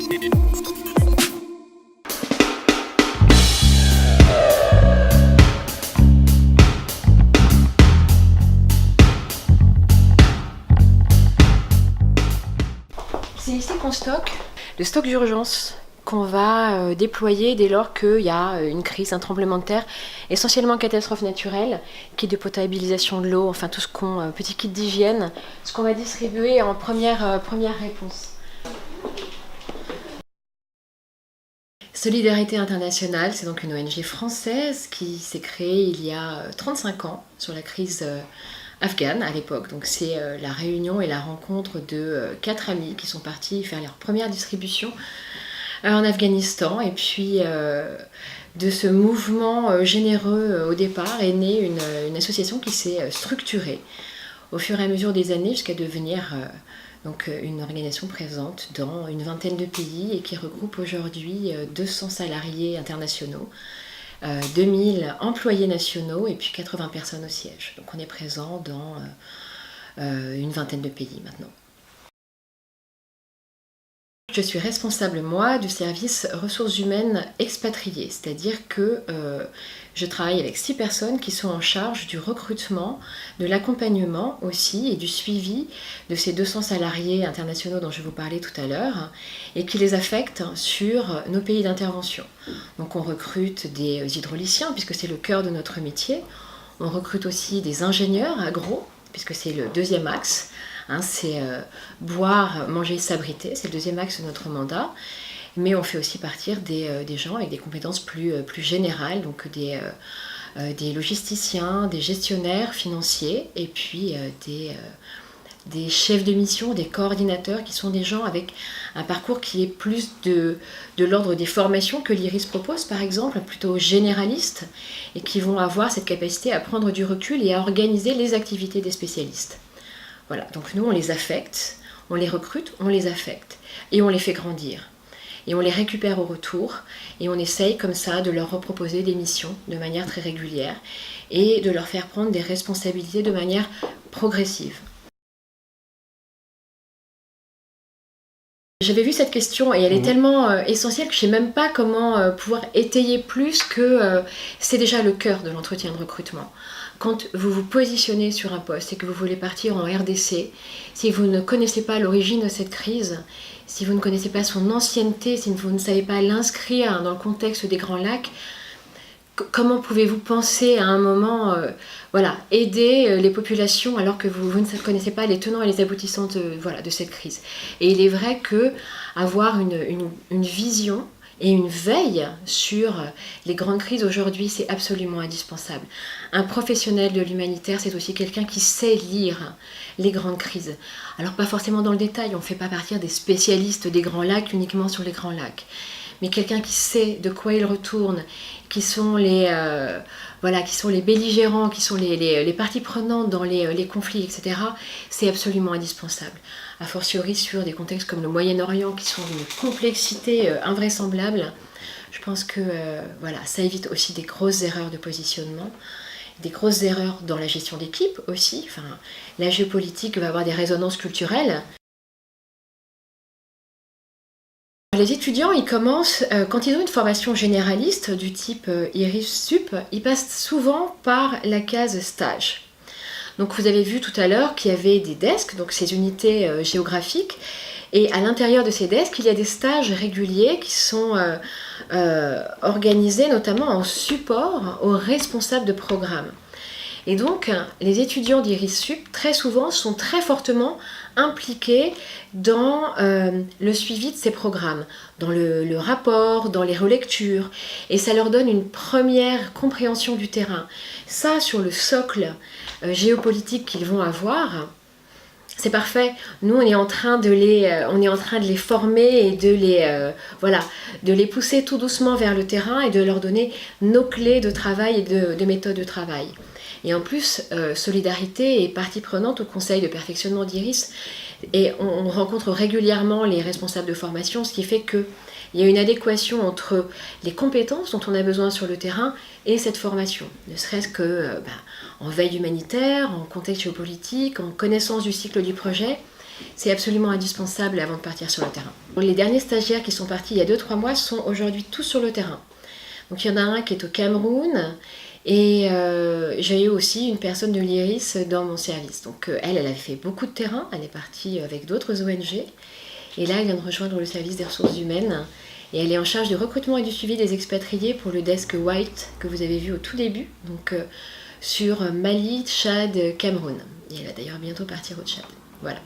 C'est ici qu'on stocke le stock d'urgence qu'on va déployer dès lors qu'il y a une crise, un tremblement de terre, essentiellement catastrophe naturelle, kit de potabilisation de l'eau, enfin tout ce qu'on, petit kit d'hygiène, ce qu'on va distribuer en première réponse. Solidarité Internationale, c'est donc une ONG française qui s'est créée il y a 35 ans sur la crise afghane à l'époque. Donc c'est la réunion et la rencontre de 4 amis qui sont partis faire leur première distribution en Afghanistan. Et puis de ce mouvement généreux au départ est née une association qui s'est structurée au fur et à mesure des années jusqu'à devenir donc une organisation présente dans une vingtaine de pays et qui regroupe aujourd'hui 200 salariés internationaux, 2000 employés nationaux et puis 80 personnes au siège. Donc on est présent dans une vingtaine de pays maintenant. Je suis responsable, moi, du service ressources humaines expatriées, c'est-à-dire que je travaille avec 6 personnes qui sont en charge du recrutement, de l'accompagnement aussi et du suivi de ces 200 salariés internationaux dont je vous parlais tout à l'heure et qui les affectent sur nos pays d'intervention. Donc on recrute des hydrauliciens puisque c'est le cœur de notre métier, on recrute aussi des ingénieurs agro puisque c'est le deuxième axe. C'est boire, manger, s'abriter, c'est le deuxième axe de notre mandat. Mais on fait aussi partir des gens avec des compétences plus générales, donc des logisticiens, des gestionnaires financiers, et puis des chefs de mission, des coordinateurs, qui sont des gens avec un parcours qui est plus de l'ordre des formations que l'IRIS propose, par exemple, plutôt généralistes, et qui vont avoir cette capacité à prendre du recul et à organiser les activités des spécialistes. Voilà, donc nous on les affecte, on les recrute, on les affecte et on les fait grandir. Et on les récupère au retour et on essaye comme ça de leur reproposer des missions de manière très régulière et de leur faire prendre des responsabilités de manière progressive. J'avais vu cette question et elle est tellement essentielle que je ne sais même pas comment pouvoir étayer plus que c'est déjà le cœur de l'entretien de recrutement. Quand vous vous positionnez sur un poste et que vous voulez partir en RDC, si vous ne connaissez pas l'origine de cette crise, si vous ne connaissez pas son ancienneté, si vous ne savez pas l'inscrire dans le contexte des Grands Lacs, comment pouvez-vous penser à un moment aider les populations alors que vous ne connaissez pas les tenants et les aboutissants de cette crise. Et il est vrai qu'avoir une vision et une veille sur les grandes crises aujourd'hui, c'est absolument indispensable. Un professionnel de l'humanitaire, c'est aussi quelqu'un qui sait lire les grandes crises. Alors pas forcément dans le détail, on ne fait pas partir des spécialistes des Grands Lacs uniquement sur les Grands Lacs. Mais quelqu'un qui sait de quoi il retourne, qui sont les belligérants, qui sont les parties prenantes dans les conflits, etc., c'est absolument indispensable. A fortiori sur des contextes comme le Moyen-Orient, qui sont d'une complexité invraisemblable, je pense que ça évite aussi des grosses erreurs de positionnement, des grosses erreurs dans la gestion d'équipe aussi. Enfin, la géopolitique va avoir des résonances culturelles. Les étudiants, ils commencent, quand ils ont une formation généraliste du type IRIS Sup, ils passent souvent par la case stage. Donc vous avez vu tout à l'heure qu'il y avait des desks, donc ces unités géographiques, et à l'intérieur de ces desks, il y a des stages réguliers qui sont organisés notamment en support aux responsables de programme. Et donc, les étudiants d'IRIS Sup, très souvent, sont très fortement impliqués dans le suivi de ces programmes, dans le rapport, dans les relectures, et ça leur donne une première compréhension du terrain. Ça, sur le socle géopolitique qu'ils vont avoir, c'est parfait. Nous, on est en train de les former et de les pousser tout doucement vers le terrain et de leur donner nos clés de travail et de méthodes de travail. Et en plus, Solidarité est partie prenante au conseil de perfectionnement d'IRIS et on rencontre régulièrement les responsables de formation, ce qui fait qu'il y a une adéquation entre les compétences dont on a besoin sur le terrain et cette formation, ne serait-ce que en veille humanitaire, en contexte géopolitique, en connaissance du cycle du projet. C'est absolument indispensable avant de partir sur le terrain. Les derniers stagiaires qui sont partis il y a 2-3 mois sont aujourd'hui tous sur le terrain. Donc il y en a un qui est au Cameroun et j'ai eu aussi une personne de l'IRIS dans mon service. Donc elle avait fait beaucoup de terrain, elle est partie avec d'autres ONG et là elle vient de rejoindre le service des ressources humaines et elle est en charge du recrutement et du suivi des expatriés pour le desk White que vous avez vu au tout début, donc sur Mali, Tchad, Cameroun. Et elle va d'ailleurs bientôt partir au Tchad. Voilà.